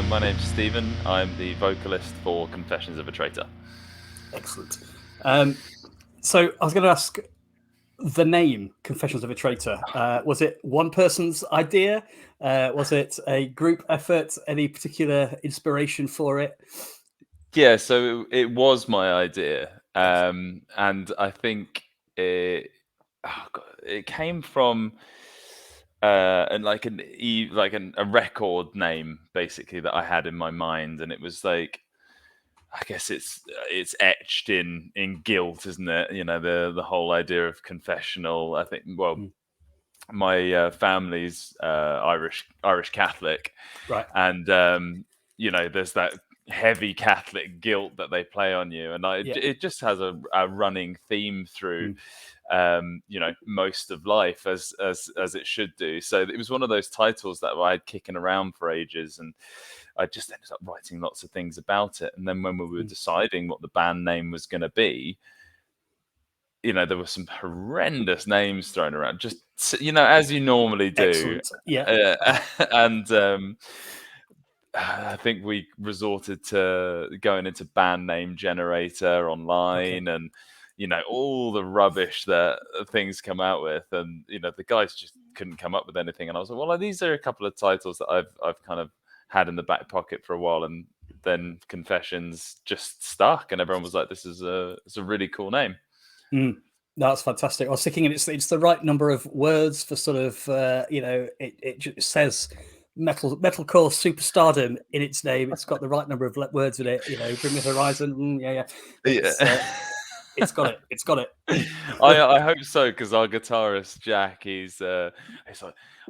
My name's Stephen. I'm the vocalist for Confessions of a Traitor. Excellent. So I was going to ask, the name Confessions of a Traitor, was it one person's idea? Was it a group effort? Any particular inspiration for it? Yeah, so it was my idea, and I think it came from a record name basically that I had in my mind, and it was like, I guess it's etched in guilt, isn't it? You know, the whole idea of confessional. I think, well, my family's Irish Catholic, Right. and there's that heavy Catholic guilt that they play on you, and Yeah. it just has a running theme through Mm. most of life, as it should do. So it was one of those titles that I had kicking around for ages, and I just ended up writing lots of things about it. And then when we were deciding what the band name was going to be, there were some horrendous names thrown around, just as you normally do. Excellent. Yeah. And I think we resorted to going into band name generator online, Okay. and all the rubbish that things come out with, and the guys just couldn't come up with anything. And I was like, well, these are a couple of titles that I've kind of had in the back pocket for a while, and then Confessions just stuck, and everyone was like, it's a really cool name. That's fantastic. I was thinking it's the right number of words for sort of it just says metalcore superstardom in its name. It's got the right number of words in it. Bring Me Horizon. Yeah. It's got it. It's got it. I hope so, because our guitarist Jack, he's like,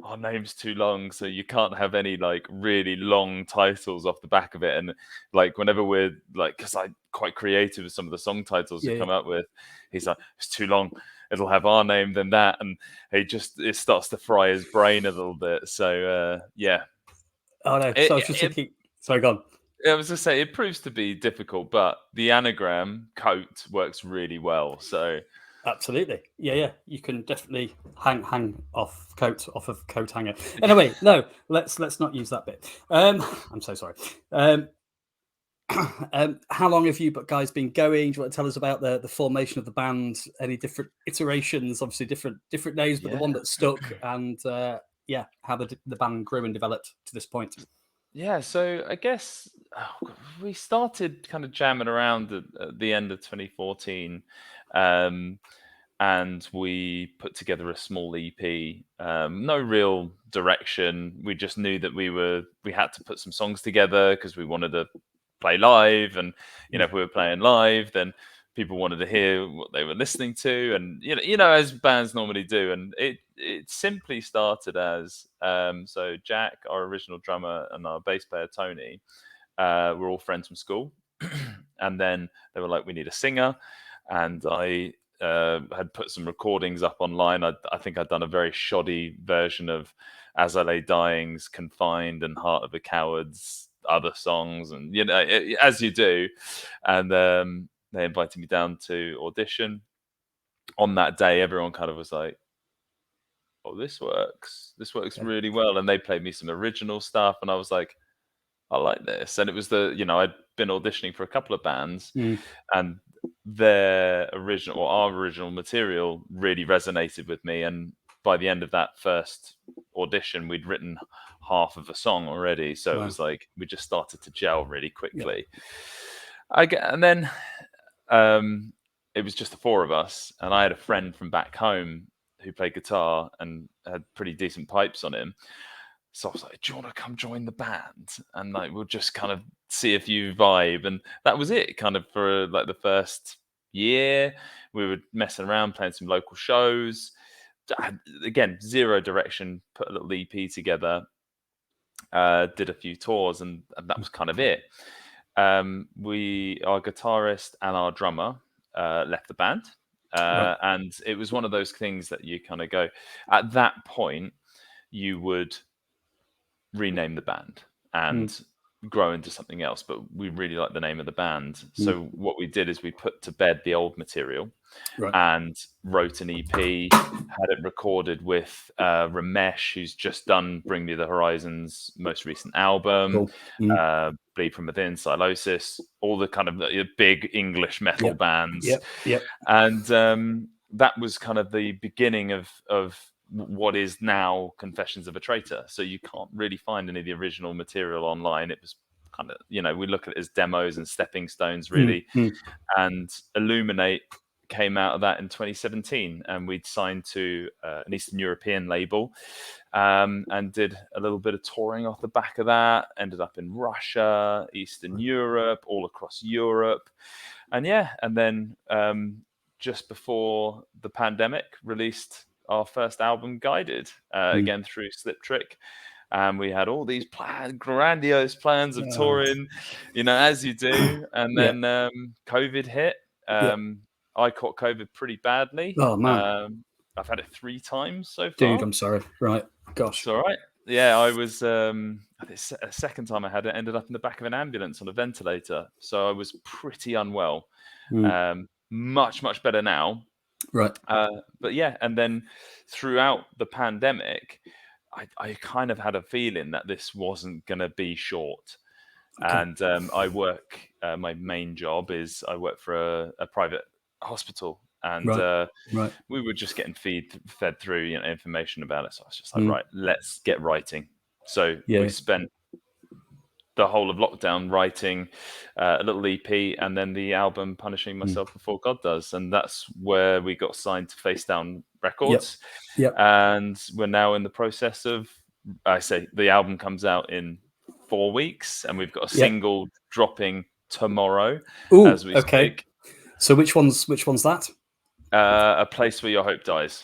our name's too long, so you can't have any like really long titles off the back of it. And like whenever we're like, because I'm quite creative with some of the song titles we come up with, he's like, it's too long. It'll have our name, then that, and it starts to fry his brain a little bit. So yeah. Oh no! So I was just thinking. Sorry, go on. I was going to say, it proves to be difficult, but the anagram coat works really well. So absolutely, yeah. You can definitely hang off of coat hanger. Anyway, no, let's not use that bit. I'm so sorry. How long have you guys been going? Do you want to tell us about the formation of the band? Any different iterations? Obviously, different names, but the one that stuck, and how the band grew and developed to this point. Yeah, so I guess we started kind of jamming around at the end of 2014, and we put together a small EP. No real direction. We just knew that we had to put some songs together because we wanted to play live, and if we were playing live, then people wanted to hear what they were listening to, and as bands normally do. And it simply started as so Jack, our original drummer, and our bass player Tony were all friends from school, and then they were like, we need a singer, and I had put some recordings up online. I think I'd done a very shoddy version of As I Lay Dying's Confined and Heart of a Coward's other songs, and as you do. And they invited me down to audition. On that day, everyone kind of was like, oh, this works really well. And they played me some original stuff, and I was like, I like this. And it was I'd been auditioning for a couple of bands, and our original material really resonated with me. And by the end of that first audition, we'd written half of a song already. So It was like we just started to gel really quickly. And then it was just the four of us, and I had a friend from back home who played guitar and had pretty decent pipes on him. So I was like, do you want to come join the band? And like, we'll just kind of see if you vibe. And that was it, kind of, for like the first year. We were messing around, playing some local shows. Again, zero direction, put a little EP together, did a few tours, and that was kind of it. Our guitarist and our drummer left the band. And it was one of those things that you kind of go, at that point, you would rename the band. And grow into something else, but we really like the name of the band. So what we did is we put to bed the old material Right. and wrote an EP, had it recorded with Ramesh, who's just done Bring Me the Horizon's most recent album, Cool. Bleed From Within, Silosis, all the kind of big English metal bands. Yep. And that was kind of the beginning of what is now Confessions of a Traitor. So you can't really find any of the original material online. It was kind of, we look at it as demos and stepping stones, really. And Illuminate came out of that in 2017, and we'd signed to an Eastern European label, and did a little bit of touring off the back of that. Ended up in Russia, Eastern Europe, all across Europe. And then just before the pandemic, released our first album, Guided, again through Slip Trick. And we had all these grandiose plans of touring, as you do. And then COVID hit. I caught COVID pretty badly. Oh, man. I've had it 3 times so far. Dude, I'm sorry. Right. Gosh. It's all right. Yeah, I was, I think a second time I had it, ended up in the back of an ambulance on a ventilator. So I was pretty unwell. Much, much better now. Right. But and then throughout the pandemic, I kind of had a feeling that this wasn't going to be short. Okay. And I work, my main job is I work for a private hospital. And we were just getting fed through information about it. So I was just like, right, let's get writing. So we spent the whole of lockdown writing a little EP, and then the album Punishing Myself Before God Does. And that's where we got signed to Face Down Records. And we're now in the process of, the album comes out in 4 weeks, and we've got a single dropping tomorrow as we speak. So which one's that? A Place Where Your Hope Dies.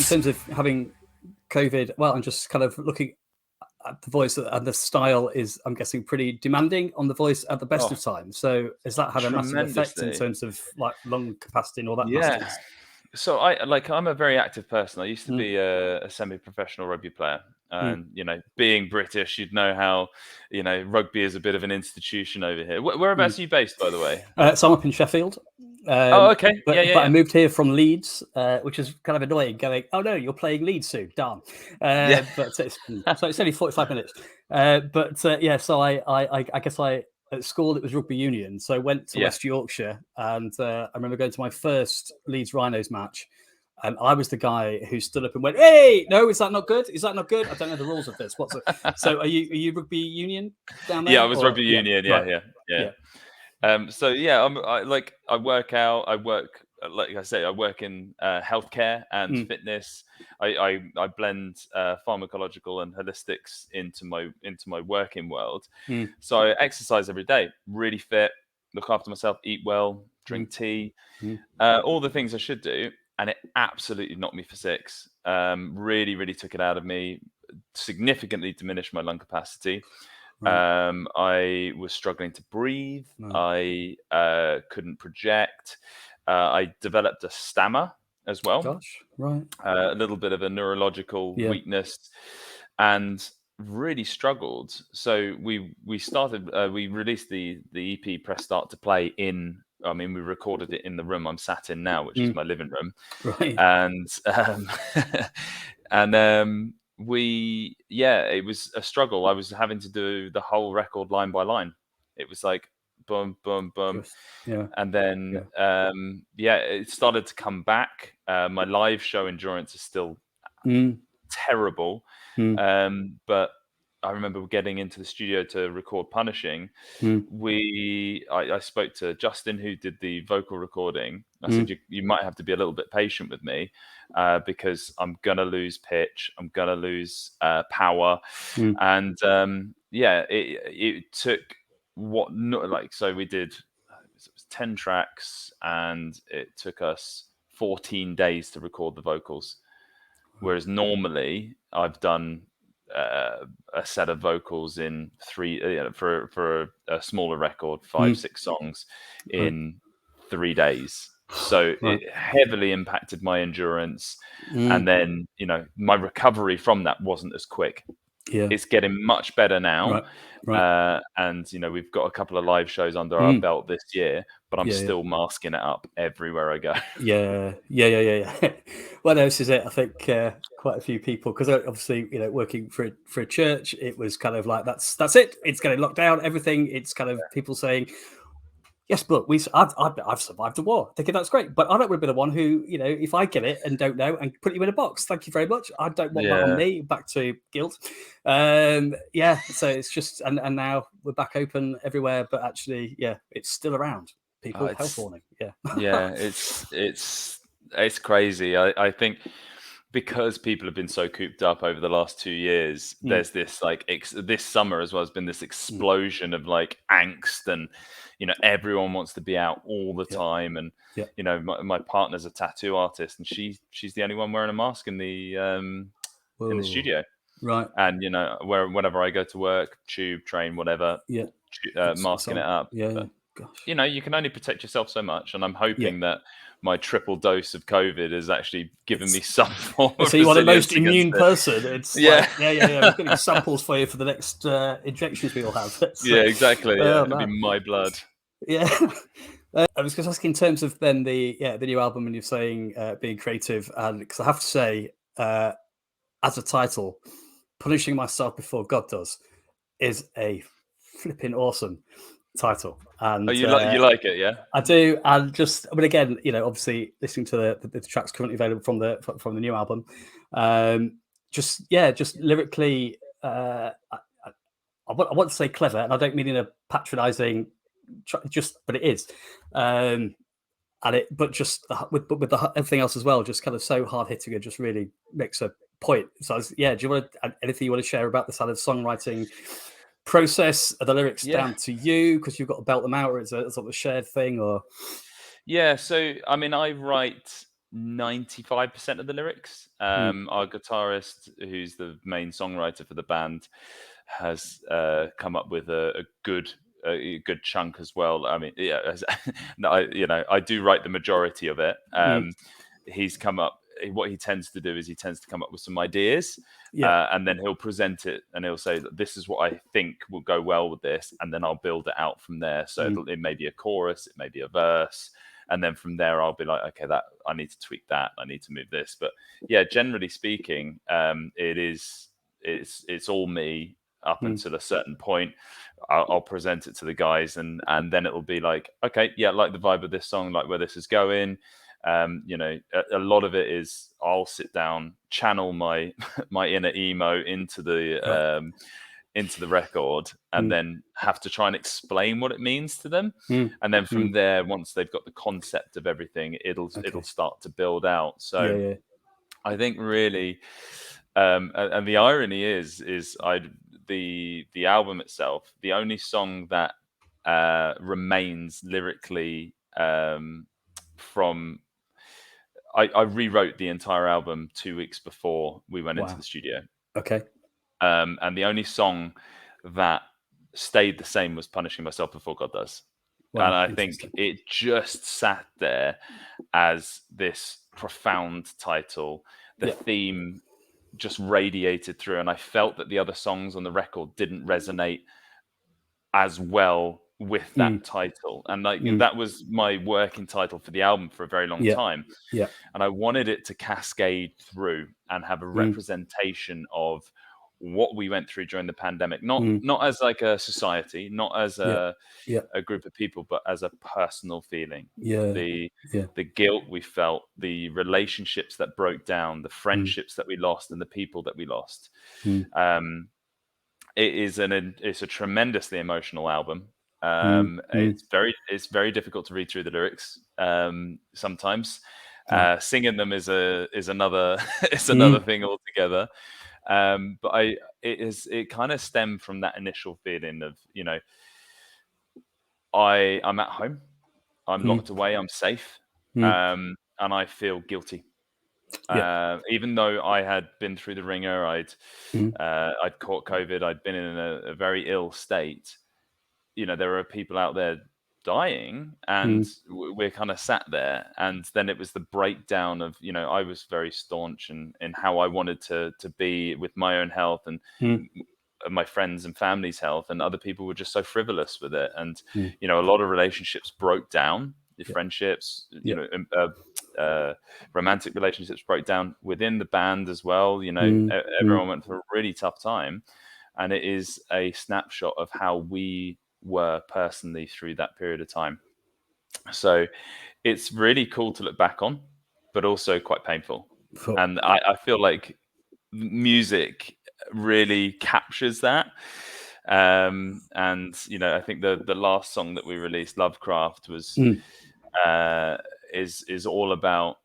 terms of having COVID, well, I'm just kind of looking at the voice, and the style is, I'm guessing, pretty demanding on the voice at the best of times. So has that had a massive effect in terms of like lung capacity and all that? Yeah. Masters? So I'm a very active person. I used to be a semi-professional rugby player, and being British, you'd know how rugby is a bit of an institution over here. Whereabouts are you based, by the way? So I'm up in Sheffield. Oh, okay. But I moved here from Leeds, which is kind of annoying. Going, oh no, you're playing Leeds soon, darn. But so it's only 45 minutes. So I guess at school it was rugby union, so I went to West Yorkshire, and I remember going to my first Leeds Rhinos match, and I was the guy who stood up and went, "Hey, no, is that not good? Is that not good? I don't know the rules of this. What's it?" So are you rugby union down there? Yeah, I was rugby union. Yeah. I work out. I work, like I say, I work in healthcare and fitness. I blend pharmacological and holistics into my working world. So I exercise every day, really fit, look after myself, eat well, drink tea, all the things I should do. And it absolutely knocked me for six. Really, really took it out of me, significantly diminished my lung capacity. I was struggling to breathe. I couldn't project. I developed a stammer as well. Gosh, right. A little bit of a neurological weakness, and really struggled. So we released the EP Press Start to Play we recorded it in the room I'm sat in now, which is my living room. Right. And it was a struggle. I was having to do the whole record line by line. It was like boom, boom, boom. And then it started to come back. My live show endurance is still terrible. But I remember getting into the studio to record Punishing. I spoke to Justin, who did the vocal recording. I said, you might have to be a little bit patient with me because I'm going to lose pitch. I'm going to lose power. And it took so we did, it was 10 tracks, and it took us 14 days to record the vocals. Whereas normally I've done a set of vocals in three for a smaller record, 5-6 songs in 3 days. So it heavily impacted my endurance, and then my recovery from that wasn't as quick. It's getting much better now. And we've got a couple of live shows under our belt this year, but I'm still masking it up everywhere I go. Yeah. Well, no, this is it. I think quite a few people, because obviously working for a church, it was kind of like that's it. It's getting locked down. Everything. It's kind of people saying, yes, but I've survived the war. Thinking that's great, but I don't want to be the one who, if I get it and don't know and put you in a box, thank you very much. I don't want that on me. Back to guilt. So it's just, and now we're back open everywhere, but actually, it's still around. People, health warning. It's crazy. I think because people have been so cooped up over the last 2 years, there's this this summer as well has been this explosion of angst, and everyone wants to be out all the time. And my partner's a tattoo artist, and she's the only one wearing a mask in the studio, right? And whenever I go to work, tube, train, whatever, masking it up. Gosh. You can only protect yourself so much, and I'm hoping that my triple dose of COVID has actually given me some form of so you are the most resilience immune against person. It's we're getting samples for you for the next injections we all have. Exactly. It'll be my blood. I was just asking in terms of then the new album, and you're saying being creative, and because I have to say, as a title, Punishing Myself Before God Does is a flipping awesome title. And you like it? Yeah, I do. And but again, obviously listening to the tracks currently available from the new album, just lyrically, I want to say clever, and I don't mean in a patronizing, but it is, but just with everything else as well, just kind of so hard hitting and just really makes a point. So do you want anything you want to share about the sort of songwriting process? Are the lyrics down to you because you've got to belt them out, or it's a sort of shared thing? Or so I mean, I write 95% of the lyrics. Mm. Our guitarist, who's the main songwriter for the band, has come up with a good chunk as well. I mean, yeah, no, I do write the majority of it. Mm. He's come up. What he tends to do is he tends to come up with some ideas, Yeah. and then he'll present it and he'll say, "This is what I think will go well with this," and then I'll build it out from there. So Mm. it may be a chorus, it may be a verse, and then from there I'll be like, okay, that I need to tweak that, I need to move this. But yeah, generally speaking, it's all me up Mm. until a certain point. I'll present it to the guys, and then it'll be like, okay, yeah, like the vibe of this song, like where this is going. A lot of it is I'll sit down, channel my my inner emo Right. into the record, and Mm. then have to try and explain what it means to them. Mm. And then Mm. from there, once they've got the concept of everything, it'll Okay. start to build out. Yeah. So Yeah. I think really, and the irony is the album itself, the only song that remains lyrically from I rewrote the entire album 2 weeks before we went into Wow. the studio, Okay. and the only song that stayed the same was "Punishing Myself Before God Does," and Wow. I think Interesting. it just sat there as this profound title. The Yeah. theme just radiated through, and I felt that the other songs on the record didn't resonate as well with Mm. that title. And like Mm. that was my working title for the album for a very long Yeah. time. Yeah. And I wanted it to cascade through and have a Mm. representation of what we went through during the pandemic, not Mm. not as like a society, not as Yeah. Yeah. a group of people, but as a personal feeling. Yeah. The Yeah. the guilt we felt, the relationships that broke down, the Mm. friendships that we lost, and the people that we lost. Mm. Um, it's a tremendously emotional album. Mm. Mm. It's very difficult to read through the lyrics sometimes. Right. Singing them is another is another Mm. thing altogether. But it kind of stemmed from that initial feeling of I'm at home, I'm Mm. locked away, I'm safe, Mm. and I feel guilty. Yeah. Even though I had been through the ringer, Mm. I'd caught COVID, I'd been in a very ill state. There are people out there dying, and Mm. we're kind of sat there. And then it was the breakdown of, I was very staunch in how I wanted to be with my own health and Mm. my friends and family's health, and other people were just so frivolous with it. And Mm. a lot of relationships broke down, your Yeah. friendships, Yeah. romantic relationships broke down within the band as well. Mm. Mm. Everyone went through a really tough time, and it is a snapshot of how we were personally through that period of time. So it's really cool to look back on, but also quite painful. Cool. And I feel like music really captures that. And I think the last song that we released, Lovecraft, was Mm. uh, is all about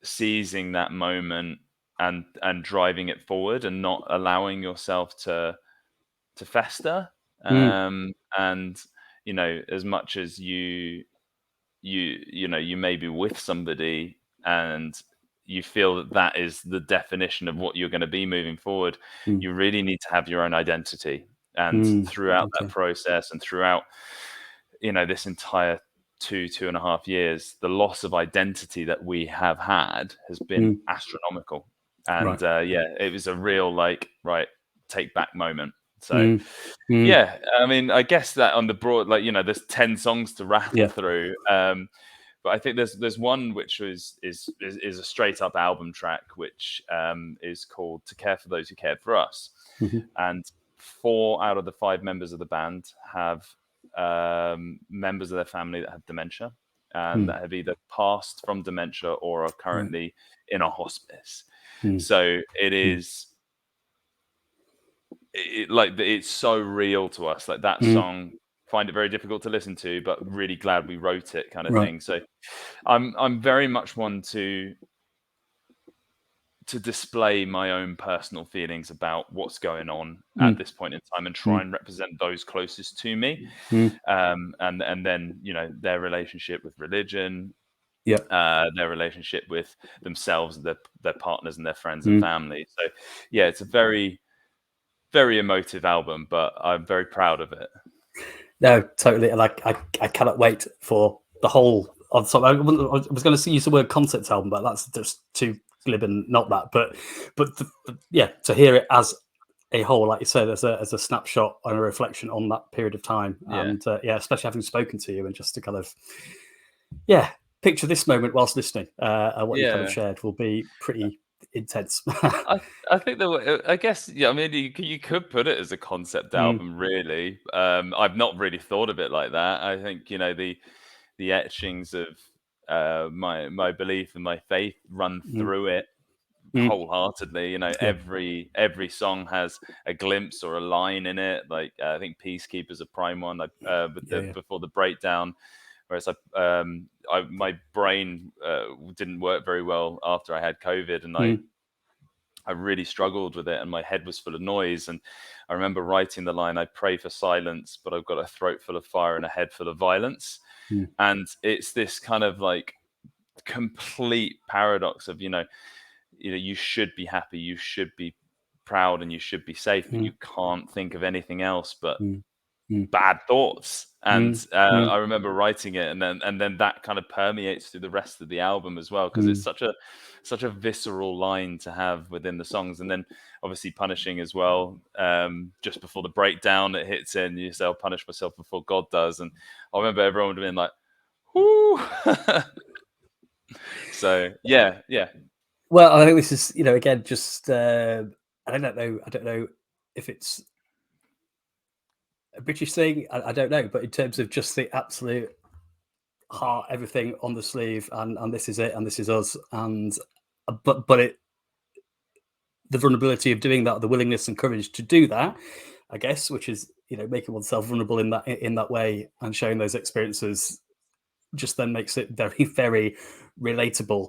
seizing that moment and driving it forward and not allowing yourself to fester. Mm. And as much as you may be with somebody and you feel that that is the definition of what you're going to be moving forward, Mm. you really need to have your own identity. And Mm. throughout that Okay. process and throughout this entire 2.5 years, the loss of identity that we have had has been Mm. astronomical. And Right. yeah, it was a real like, right, take back moment. So Mm. Mm. yeah, I mean, I guess that on the broad, like, there's 10 songs to rattle Yeah. through. But I think there's one which is a straight up album track, which is called "To Care for Those Who Cared for Us," Mhm. and 4 out of the 5 members of the band have members of their family that have dementia and Mm. that have either passed from dementia or are Right. currently in a hospice. Mm. So it Mm. is like it's so real to us. Like that Mm. song, find it very difficult to listen to, but really glad we wrote it, kind of Right. thing. So I'm very much one to display my own personal feelings about what's going on at Mm. this point in time and try Mm. and represent those closest to me. Mm. And then their relationship with religion, Yeah. their relationship with themselves, their partners, and their friends and Mm. family. So yeah, it's a very, very emotive album, but I'm very proud of it. No, totally, and I cannot wait for the whole. I was going to use the word concept album, but that's just too glib and not that. But yeah, to hear it as a whole, like you said, as a snapshot and a reflection on that period of time, Yeah. and yeah, especially having spoken to you and just to kind of picture this moment whilst listening, and what you kind of shared will be pretty intense. I think I guess, yeah. I mean, you could put it as a concept album, really. I've not really thought of it like that. I think the etchings of my belief and my faith run through it wholeheartedly. Yeah. Every song has a glimpse or a line in it. Like I think Peacekeeper's a prime one. With the Yeah. before the breakdown. Whereas my brain didn't work very well after I had COVID, and I really struggled with it, and my head was full of noise. And I remember writing the line, "I pray for silence, but I've got a throat full of fire and a head full of violence." And it's this kind of like complete paradox of you should be happy, you should be proud, and you should be safe, but you can't think of anything else but bad thoughts. And I remember writing it, and then that kind of permeates through the rest of the album as well, because it's such a visceral line to have within the songs. And then obviously Punishing as well. Just before the breakdown, it hits in. You say, "I'll punish myself before God does," and I remember everyone would have been like, "Whoo!" So yeah. Well, I think this is, again, just I don't know if it's a British thing. I don't know, but in terms of just the absolute heart, everything on the sleeve, and this is it, and this is us, and but it, the vulnerability of doing that, the willingness and courage to do that, I guess, which is making oneself vulnerable in that way and sharing those experiences, just then makes it very, very relatable,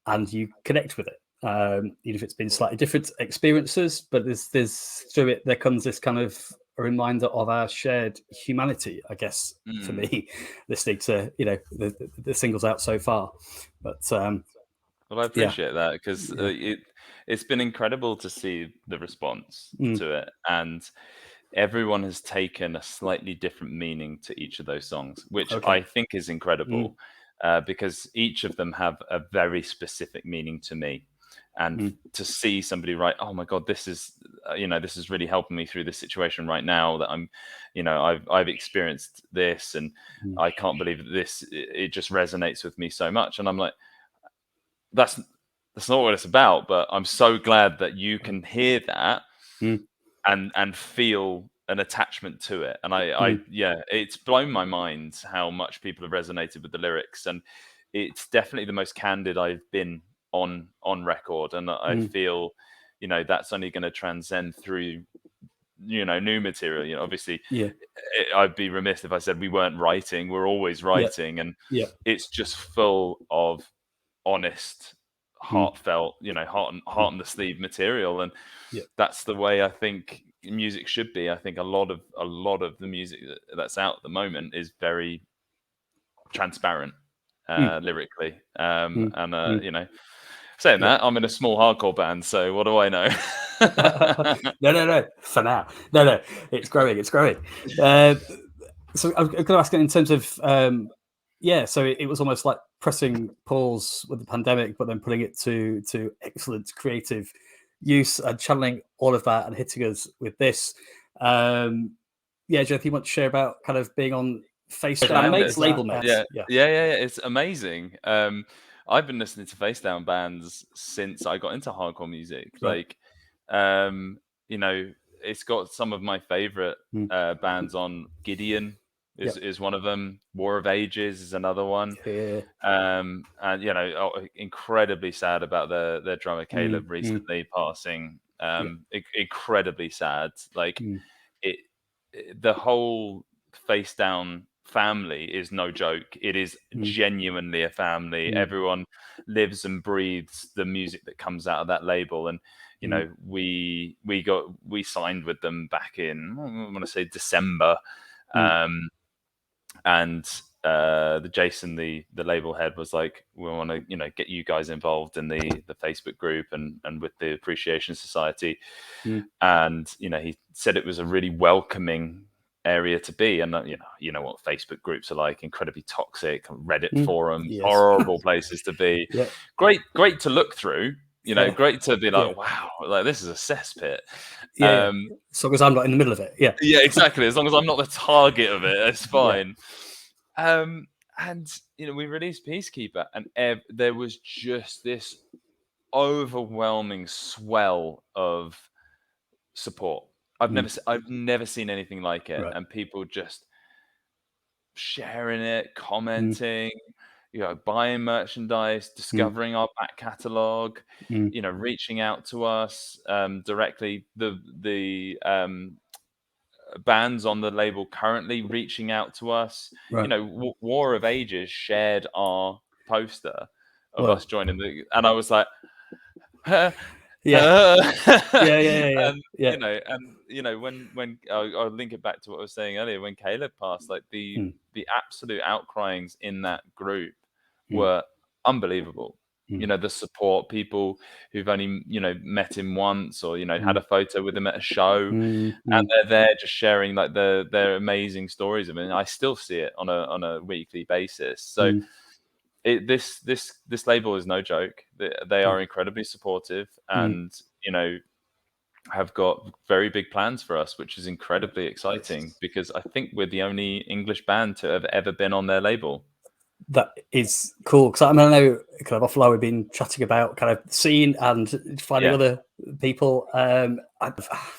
and you connect with it, even if it's been slightly different experiences. But there's through it there comes this kind of a reminder of our shared humanity, I guess, for me, listening to the singles out so far. But well, I appreciate that, because it's been incredible to see the response to it, and everyone has taken a slightly different meaning to each of those songs, which I think is incredible, because each of them have a very specific meaning to me. And to see somebody write, "Oh my God, this is this is really helping me through this situation right now, that I'm I've experienced this, and I can't believe that it just resonates with me so much." And I'm like, that's not what it's about, but I'm so glad that you can hear that and feel an attachment to it. And it's blown my mind how much people have resonated with the lyrics, and it's definitely the most candid I've been on record. And I feel that's only going to transcend through new material. Obviously, I'd be remiss if I said we weren't writing. We're always writing, and it's just full of honest, heartfelt, heart on the sleeve material. And that's the way I think music should be. I think a lot of the music that's out at the moment is very transparent, lyrically. Saying that, I'm in a small hardcore band, so what do I know? No. For now, no. It's growing. So I'm going to ask in terms of, so it was almost like pressing pause with the pandemic, but then putting it to excellent creative use and channeling all of that and hitting us with this. Joe, if you want to share about kind of being on Face Down Mates, Label Mates. Yeah. It's amazing. I've been listening to Face Down bands since I got into hardcore music. Right. It's got some of my favorite bands on. Gideon is one of them. War of Ages is another one. And incredibly sad about their drummer Caleb recently passing. Incredibly sad. Like the whole Face Down family is no joke. It is genuinely a family. Everyone lives and breathes the music that comes out of that label. And we signed with them back in, I want to say December, and the Jason, the label head, was like, we want to, get you guys involved in the Facebook group and with the Appreciation Society. And he said it was a really welcoming area to be. And you know what Facebook groups are like: incredibly toxic. Reddit forums, Yes. horrible places to be. Yeah. Great to look through. Great to be like, Yeah. wow, like this is a cesspit. Yeah. As long as I'm not in the middle of it. Yeah. Yeah, exactly. As long as I'm not the target of it, it's Yeah. fine. And we released Peacekeeper, and there was just this overwhelming swell of support. I've never seen anything like it, Right. and people just sharing it, commenting, buying merchandise, discovering our back catalog, reaching out to us directly. The bands on the label currently reaching out to us. Right. War of Ages shared our poster of Well. us joining and I was like, Yeah. yeah, Yeah. Yeah. When I'll link it back to what I was saying earlier, when Caleb passed, like the absolute outcryings in that group were unbelievable. The support, people who've only met him once, or had a photo with him at a show, and they're there just sharing like their amazing stories of it. And I still see it on a weekly basis. So this label is no joke. They are incredibly supportive, and have got very big plans for us, which is incredibly exciting, because I think we're the only English band to have ever been on their label. That is cool, because I know kind of offline we've been chatting about kind of scene and finding other people.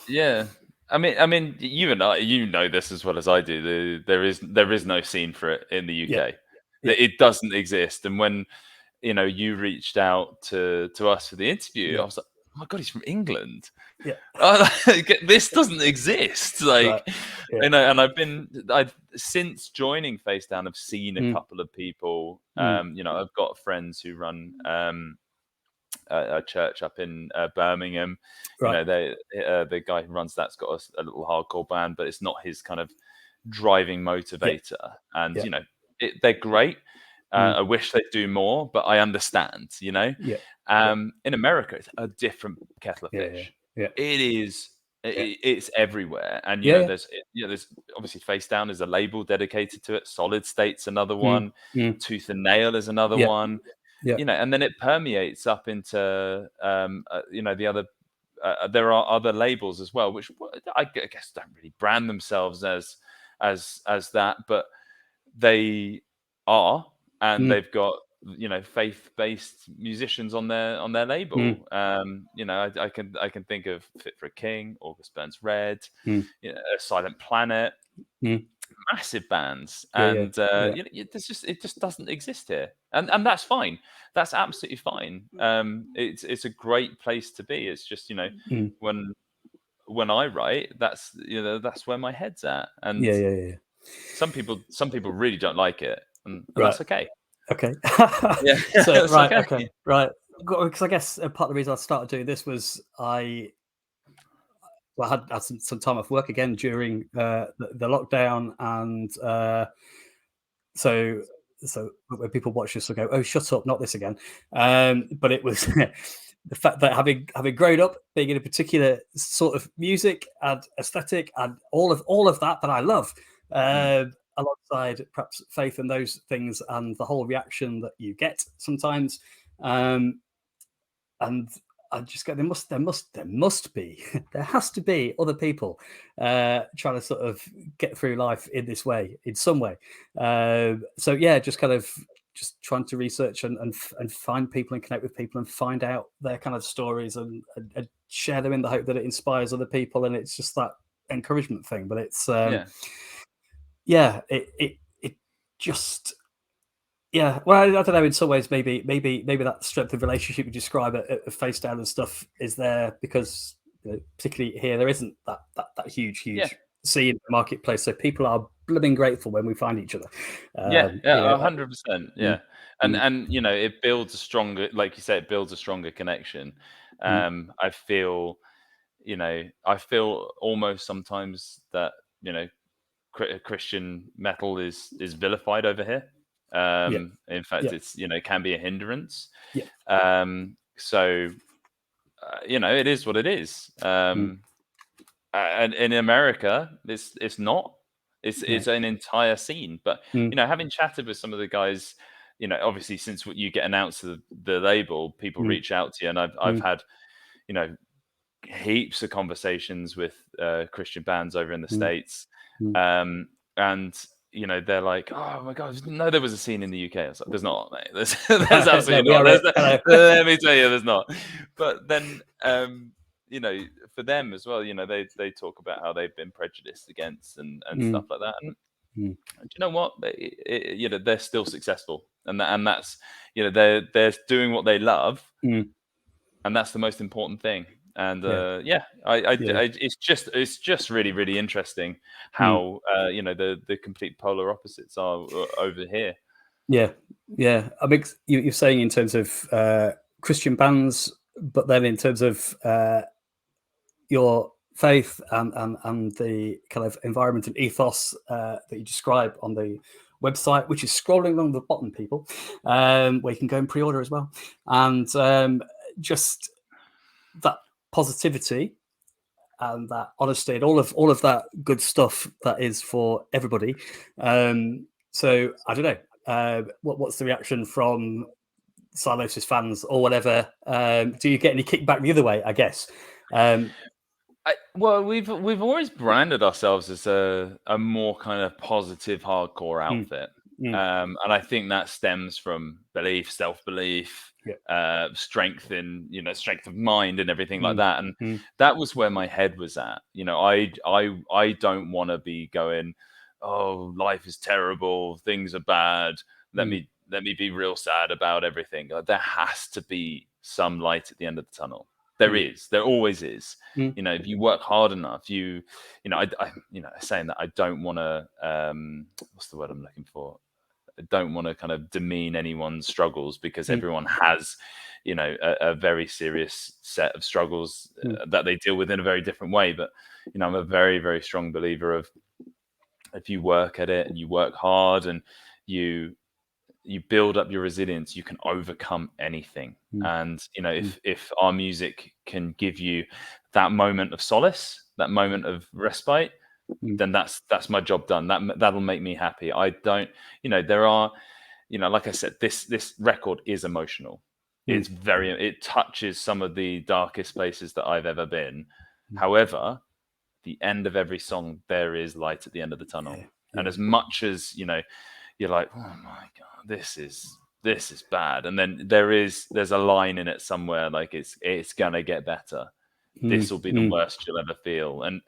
Yeah. I mean, you and I, know this as well as I do. There is no scene for it in the UK. It doesn't exist. And when you reached out to us for the interview, I was like, oh my god, he's from England. Yeah. This doesn't exist. Like, right. And I've since joining Face Down, I've seen a couple of people. I've got friends who run a church up in Birmingham. Right. The guy who runs that's got a little hardcore band, but it's not his kind of driving motivator. And they're great. I wish they'd do more, but I understand. In America, it's a different kettle of fish. Yeah. It is. It's everywhere, and there's obviously Face Down is a label dedicated to it. Solid State's another one. Tooth and Nail is another one. And then it permeates up into the other. There are other labels as well, which I guess don't really brand themselves as that, but they are, and they've got faith-based musicians on their label. I can think of Fit for a King, August Burns Red, Silent Planet, massive bands, and it just doesn't exist here, and that's fine. That's absolutely fine. It's a great place to be. It's just when I write, that's where my head's at, and some people really don't like it, and that's okay. Okay. Yeah. So right. Okay. Right. Because I guess part of the reason I started doing this was I had some time off work again during the lockdown, and so when people watch this, will go, "Oh, shut up, not this again." But it was the fact that having grown up being in a particular sort of music and aesthetic and all of that I love, alongside perhaps faith and those things, and the whole reaction that you get sometimes, and I just go, there must be, there has to be other people trying to sort of get through life in this way, in some way. So yeah, just kind of just trying to research and find people and connect with people and find out their kind of stories and share them in the hope that it inspires other people. And it's just that encouragement thing. But it's it just. Yeah, well, I don't know. In some ways, maybe that strength of relationship you describe at Face Down and stuff is there because, particularly here, there isn't that huge scene in the marketplace. So people are blooming grateful when we find each other. 100%. Yeah, and it builds a stronger, like you said, it builds a stronger connection. I feel almost sometimes that Christian metal is vilified over here. Yeah. In fact, Yeah. it's can be a hindrance. Yeah. So it is what it is. Mm. And in America, it's not. It's Right. an entire scene. But Mm. having chatted with some of the guys, obviously since you get announced to the label, people Mm. reach out to you, and I've Mm. had you know heaps of conversations with Christian bands over in the Mm. States, Mm. and they're like, "Oh my god, I didn't know there was a scene in the UK." I was like, "There's not, mate. There's No, absolutely we not. are it. Hello. Let me tell you, there's not." But then, you know, for them as well, they talk about how they've been prejudiced against and Mm. stuff like that. And Mm. do you know what? They're still successful, and that's they're doing what they love, Mm. and that's the most important thing. And Yeah. yeah, Yeah. it's just really really interesting Mm. how the complete polar opposites are over here. Yeah. Yeah. I mean, you're saying in terms of Christian bands, but then in terms of your faith and the kind of environment and ethos that you describe on the website, which is scrolling along the bottom, people, where you can go and pre-order as well, and just that positivity and that honesty and all of that good stuff that is for everybody. So I don't know, what's the reaction from Silosis fans or whatever? Do you get any kickback the other way? I guess. Well, we've always branded ourselves as a more kind of positive hardcore Mm, outfit, mm, and I think that stems from belief, self belief, yeah. strength in strength of mind and everything like Mm, that. And mm, that was where my head was at. I don't want to be going, oh, life is terrible, things are bad. mm, Let me be real sad about everything. Like, there has to be some light at the end of the tunnel. There mm, is. There always is. mm, If you work hard enough, saying that, I don't want to, what's the word I'm looking for? I don't want to kind of demean anyone's struggles, because mm, everyone has, a very serious set of struggles mm, that they deal with in a very different way. But, I'm a very, very strong believer of, if you work at it and you work hard and you build up your resilience, you can overcome anything. mm, And mm, if our music can give you that moment of solace, that moment of respite, mm, then that's my job done. That'll make me happy. I don't, there are, like I said, this record is emotional. mm, It touches some of the darkest places that I've ever been. mm. However, the end of every song, there is light at the end of the tunnel. Yeah, And yeah. as much as you're like, oh my god, this is bad, and then there's a line in it somewhere, like, it's gonna get better. Mm, This will be the mm, worst you'll ever feel. And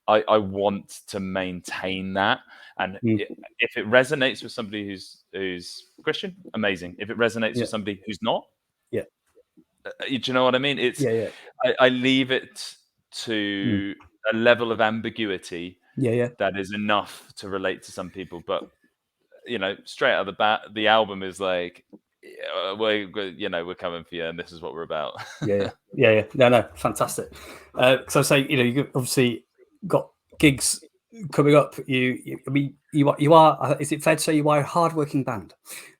I want to maintain that. And mm. if it resonates with somebody who's Christian, amazing. If it resonates Yeah, with somebody who's not, yeah, do you know what I mean? yeah, yeah. I leave it Mm. to a level of ambiguity Yeah, yeah, that is enough to relate to some people. But straight out of the bat, the album is like, yeah, we're coming for you, and this is what we're about. yeah, yeah, yeah, yeah. No, no, fantastic. So I say, you've obviously got gigs coming up. I mean, you are. Is it fair to say you are a hardworking band,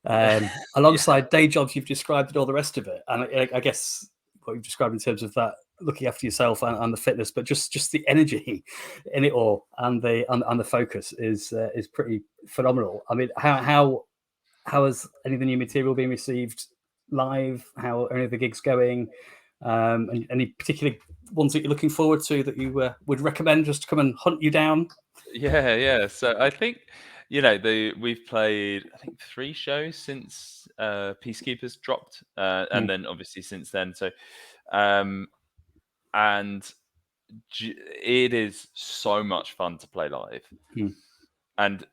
Yeah, alongside day jobs you've described and all the rest of it? And I guess what you've described in terms of that, looking after yourself and the fitness, but just the energy in it all, and the focus is pretty phenomenal. I mean, how has any of the new material been received live? How are any of the gigs going? And any particular ones that you're looking forward to that you would recommend just to come and hunt you down? yeah. So I think we've played, I think, 3 shows since Peacekeepers dropped, and Mm, then obviously since then. So um, and it is so much fun to play live. mm, And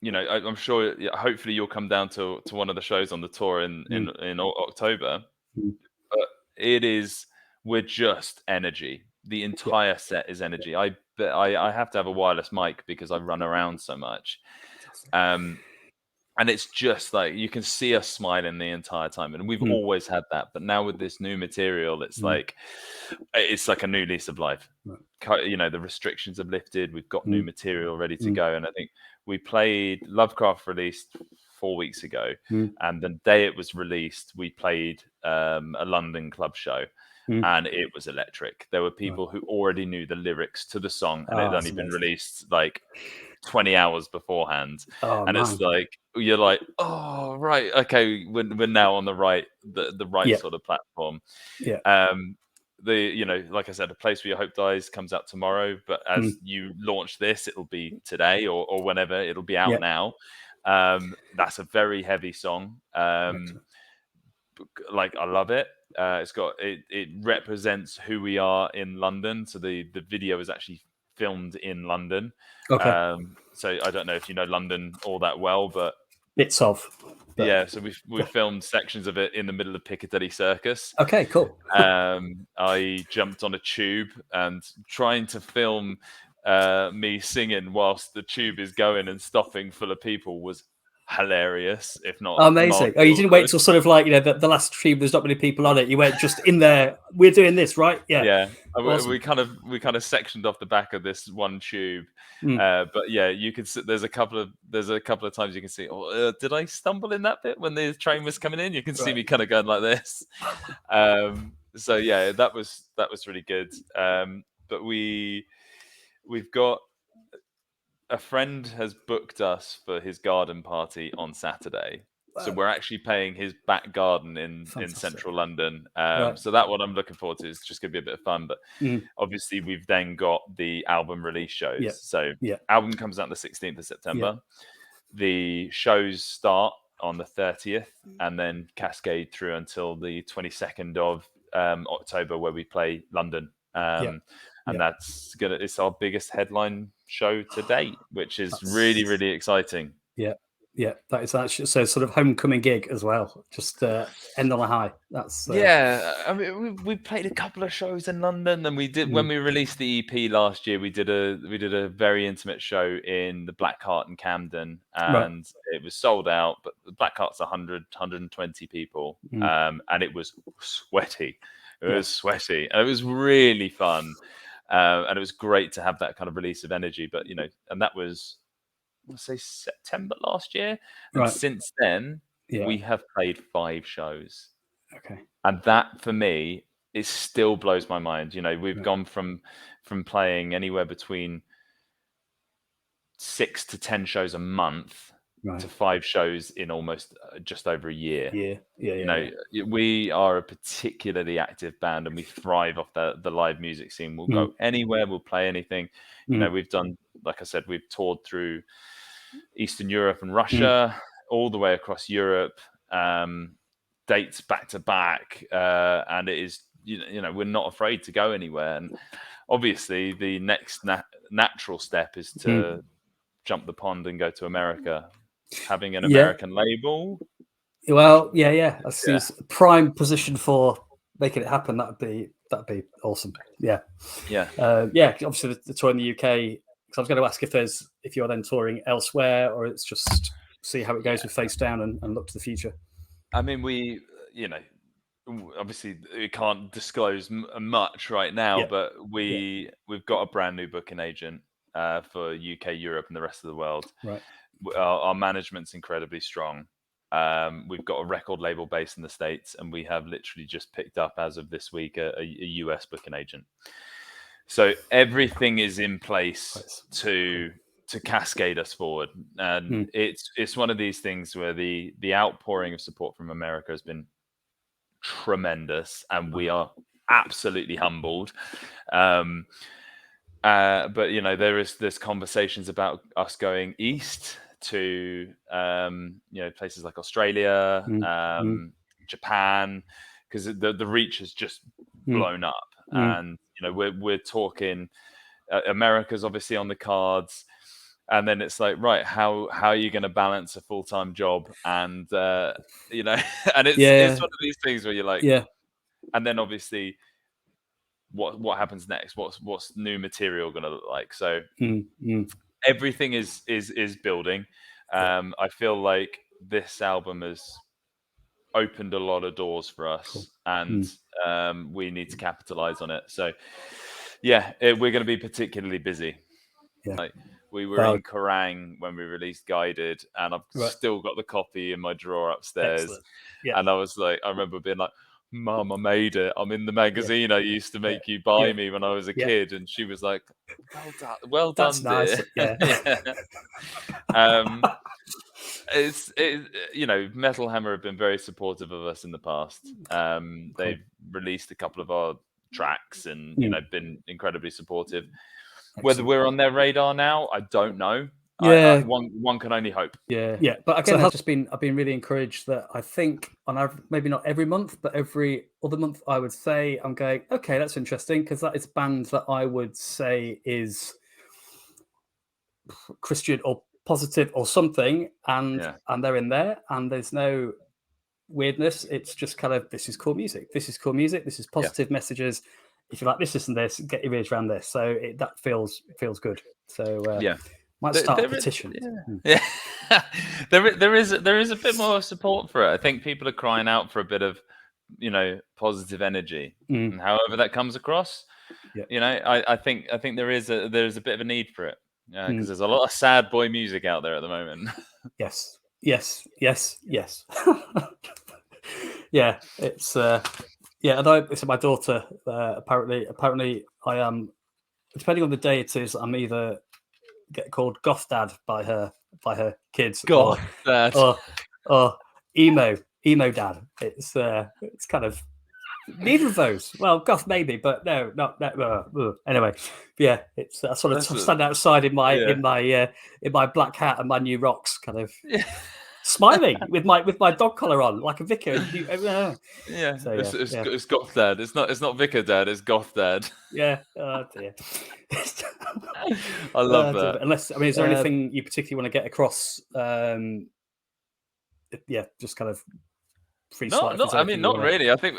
I'm sure, yeah, hopefully you'll come down to one of the shows on the tour in mm, October. mm. But it is we're just energy. The Yeah, entire set is energy. I have to have a wireless mic because I run around so much. fantastic. Um, and it's just like you can see us smiling the entire time, and we've Mm. always had that. But now with this new material, it's Mm. like a new lease of life. Right. You know, the restrictions have lifted. We've got new Mm. material ready to Mm. go, and I think we played Lovecraft released 4 weeks ago, Mm. and the day it was released, we played a London club show. Mm. And it was electric. There were Right. people who already knew the lyrics to the song, and it had That's only been amazing. released like 20 hours beforehand. Oh And it's man. like you're like, oh right, okay, we're now on the right Yeah. sort of platform. Yeah. Um, like I said, A Place Where Your Hope Dies comes out tomorrow, but Mm. as you launch this, it'll be today or whenever. It'll be Yeah. out now. That's a very heavy song. Excellent. Like I love it. It represents who we are in London. So the video is actually filmed in London. Okay. So I don't know if you know London all that well, but Bits of. But yeah, so we filmed sections of it in the middle of Piccadilly Circus. okay. Cool. I jumped on a tube and trying to film me singing whilst the tube is going and stopping full of people was hilarious, if not Amazing. Oh, mildly you didn't wait awkward. till sort of like the last tube. There's not many people on it. You went just in there. We're doing this, right? Yeah. Yeah, Awesome. we kind of sectioned off the back of this one tube, Mm. but yeah, you can see there's a couple of times you can see. Oh, did I stumble in that bit when the train was coming in? You can see Right. me kind of going like this. So yeah, that was really good. But we've got a friend has booked us for his garden party on Saturday. So Wow. we're actually paying his back garden in Fantastic. central London. Right. So that one I'm looking forward to. Is just going to be a bit of fun. But Mm. obviously we've then got the album release Yeah. shows. So Yeah. album comes out the 16th of Yeah. September. The shows start on the 30th and then cascade through until the 22nd of October, where we play London. Yeah. And Yeah. it's our biggest headline show to date, which is really, That's really exciting. yeah. Yeah. That is actually so sort of homecoming gig as well. Just end on a high. That's Yeah, I mean, we played a couple of shows in London, and we did when mm. we released the EP last year. We did a very intimate show in the Black Heart in Camden, Right. and it was sold out. But the Black Heart's 120 people, Mm. and it was sweaty. It Yeah. was sweaty, and it was really fun, and it was great to have that kind of release of energy. But and that was, let's say, September last year, and Right. since then Yeah. we have played 5 shows. Okay. And that for me, it still blows my mind. We've Right. gone from playing anywhere between 6 to 10 shows a month Right. to 5 shows in almost just over a year. Yeah. Yeah. You Yeah. know, we are a particularly active band, and we thrive off the live music scene. We'll Mm. go anywhere, we'll play anything. Mm. We've done, like I said, we've toured through Eastern Europe and Mm. Russia, all the way across Europe, dates back to back, and it is we're not afraid to go anywhere. And obviously, the next natural step is to Mm. jump the pond and go to America. Having an Yeah. American label, Well, yeah. That yeah, seems prime position for making it happen. That'd be awesome. Yeah. yeah. Yeah. Obviously, the tour in the UK. Because I was going to ask if you're then touring elsewhere, or it's just see how it goes with Face Down and look to the future. I mean, obviously we can't disclose much right now, Yeah. but Yeah. we've got a brand new booking agent for UK, Europe, and the rest of the world. Right. Our management's incredibly strong. We've got a record label based in the States, and we have literally just picked up, as of this week, a US booking agent. So everything is in place to cascade us forward, and it's one of these things where the outpouring of support from America has been tremendous, and we are absolutely humbled. But there's conversations about us going east to places like Australia, Japan, because the reach has just blown up, and we're talking. America's obviously on the cards, and then it's like, right, how are you going to balance a full-time job and and it's one of these things where you're like, Yeah. and then obviously what happens next, what's new material going to look like. So everything is building. I feel like this album has opened a lot of doors for us, Cool. and we need to capitalize on it. So, yeah, we're going to be particularly busy. Yeah. Like we were in Kerrang when we released Guided, and I've still got the copy in my drawer upstairs. Excellent. Yeah. And I was like, I remember being like, "Mum, I made it. I'm in the magazine I used to make you buy me when I was a kid." And she was like, well That's done, nice. dear." Yeah. It's Metal Hammer have been very supportive of us in the past. They've released a couple of our tracks and been incredibly supportive. Excellent. Whether we're on their radar now, I don't know. Yeah. One can only hope. Yeah. But again, I've been really encouraged that I think on average, maybe not every month, but every other month, I would say I'm going, okay, that's interesting, because that is a band that I would say is Christian or positive or something, and they're in there, and there's no weirdness. It's just kind of, this is cool music. This is cool music. This is positive messages. If you like this and this, get your ears around this. So that feels good. So might start a petition. There is a bit more support for it. I think people are crying out for a bit of positive energy, and however that comes across, I think there is a bit of a need for it, because there's a lot of sad boy music out there at the moment. Yes. Yeah, it's although it's my daughter, apparently I am, depending on the day it is, I'm either get called goth dad by her kids, goth dad, or emo dad. It's kind of neither of those. Well, goth maybe, but no, not that. Anyway, yeah, it's I sort of stand outside in my black hat and my new rocks, kind of smiling with my dog collar on, like a vicar. It's goth dad. It's not vicar dad. It's goth dad. Yeah. Oh dear. I love that. Unless, I mean, is there anything you particularly want to get across? Just kind of free. Not really. I think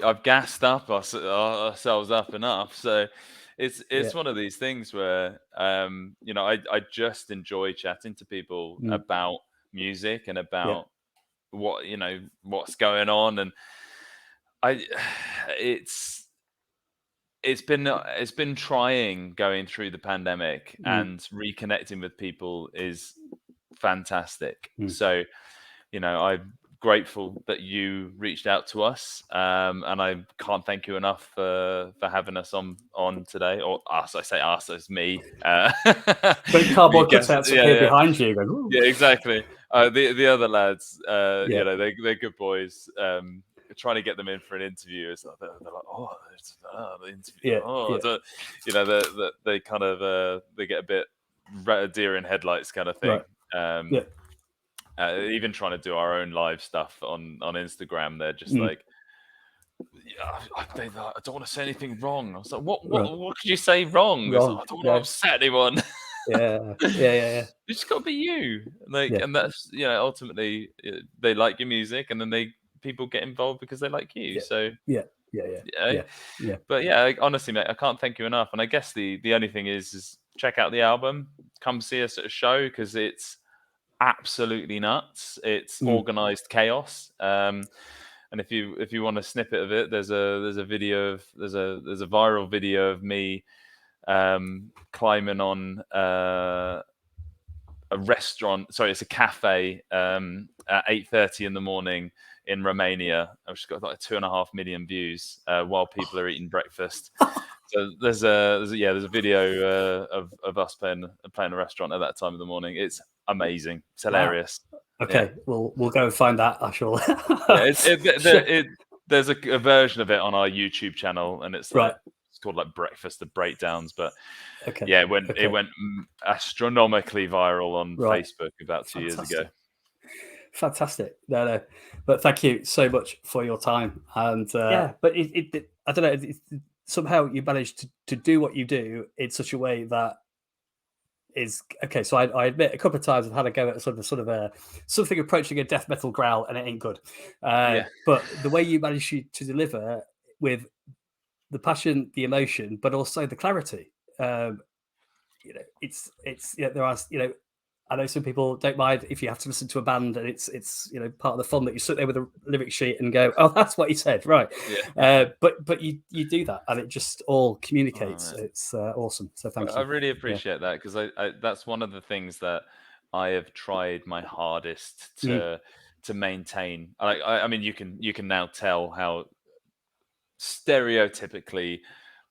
I've gassed up ourselves up enough. So it's one of these things where I just enjoy chatting to people about music and about what's going on, and it's been trying going through the pandemic, and reconnecting with people is fantastic. So I'm grateful that you reached out to us, and I can't thank you enough for having us on today, or us. I say us as me. But cardboard cutouts appear behind you. Going, yeah, exactly. The other lads, they're good boys. Trying to get them in for an interview, they're like, the interview. They kind of they get a bit deer in headlights kind of thing. Even trying to do our own live stuff on Instagram, they're just like, I don't want to say anything wrong. I was like, what could you say wrong? Like, I don't want to upset anyone. Yeah. You just got to be you. And that's ultimately they like your music, and then people get involved because they like you. So yeah. But yeah, honestly, mate, I can't thank you enough. And I guess the only thing is check out the album, come see us at a show, because it's absolutely nuts. It's organized chaos. And if you want a snippet of it, there's a viral video of me climbing on a restaurant. Sorry, it's a cafe at 8:30 in the morning in Romania. I've just got like 2.5 million views while people are eating breakfast. So there's a video of us playing a restaurant at that time of the morning. It's amazing. It's hilarious. Wow. Okay, we'll go and find that. I shall. There's a version of it on our YouTube channel, and it's like it's called like Breakfast of Breakdowns. But it went astronomically viral on Facebook about 2 years ago. Fantastic. No, but thank you so much for your time. And but it I don't know. Somehow you managed to do what you do in such a way that is okay. So I admit a couple of times I've had a go at sort of a something approaching a death metal growl, and it ain't good. But the way you manage to deliver with the passion, the emotion, but also the clarity, it's there are I know some people don't mind if you have to listen to a band and it's part of the fun that you sit there with a lyric sheet and go, oh, that's what he said, right? Yeah. But you do that and it just all communicates. It's awesome. So thank you. I really appreciate that, because I that's one of the things that I have tried my hardest to maintain. I mean, you can now tell how stereotypically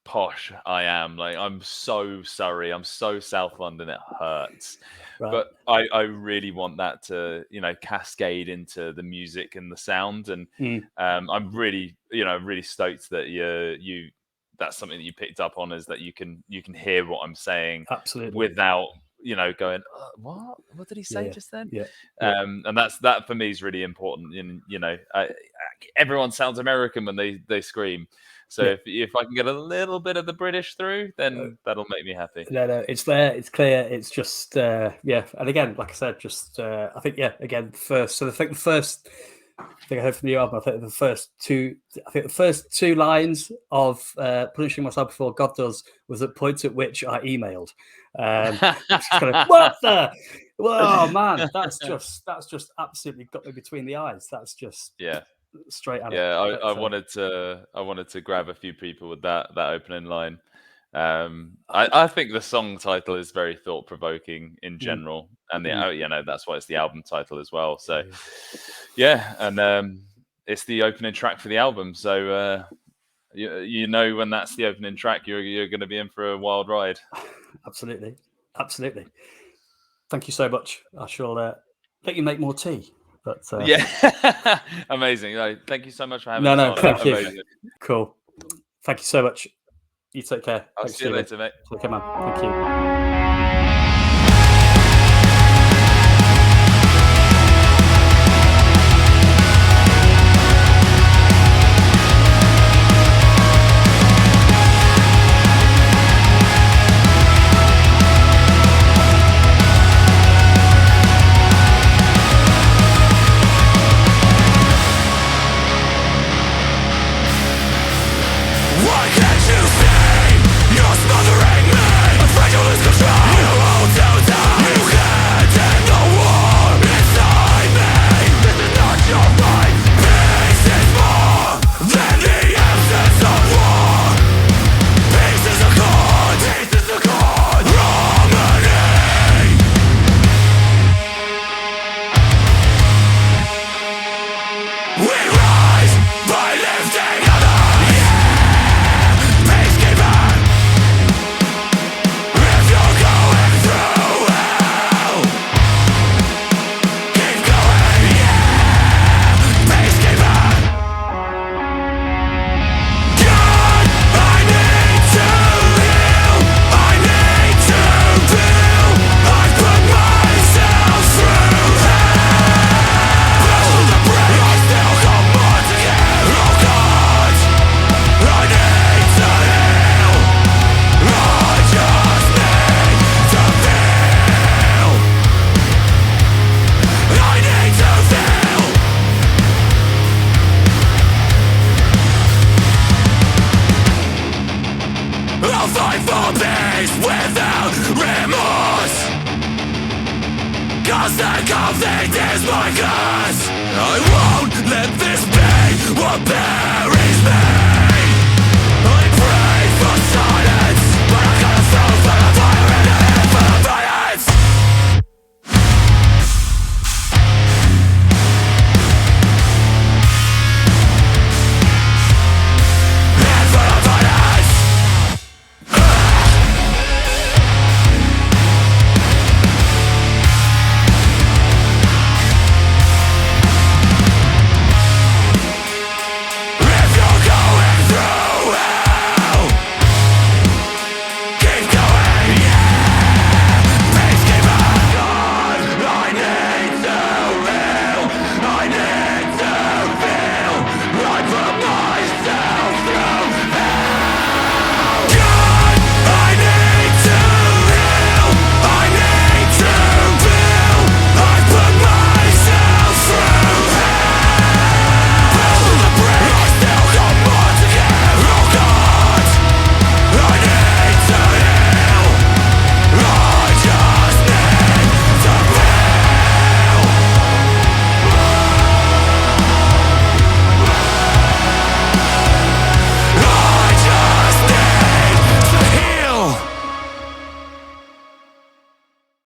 posh I am. Like, I'm so Surrey, I'm so South London, it hurts. Right. But I really want that to, cascade into the music and the sound. And I'm really, really stoked that you that's something that you picked up on, is that you can hear what I'm saying. Absolutely. Without going, what did he say just then? And that for me is really important. And everyone sounds American when they scream. So if I can get a little bit of the British through, then that'll make me happy. No, it's there. It's clear. It's just, And again, like I said, just, I think, again, first. So I think the first thing I heard from the album, I think the first two lines of Punishing Myself Before God Does was at points at which I emailed. What the? Whoa, man, that's just absolutely got me between the eyes. That's just straight at it. I wanted to grab a few people with that opening line. I think the song title is very thought provoking in general, and that's why it's the album title as well. So and it's the opening track for the album. So when that's the opening track, you're going to be in for a wild ride. Absolutely. Thank you so much. I shall let you make more tea. But amazing. Thank you so much for having us on. Thank you. Amazing. Cool. Thank you so much. You take care. I'll see you later, mate. Okay, man. Thank you. Conflict is my curse. I won't let this be what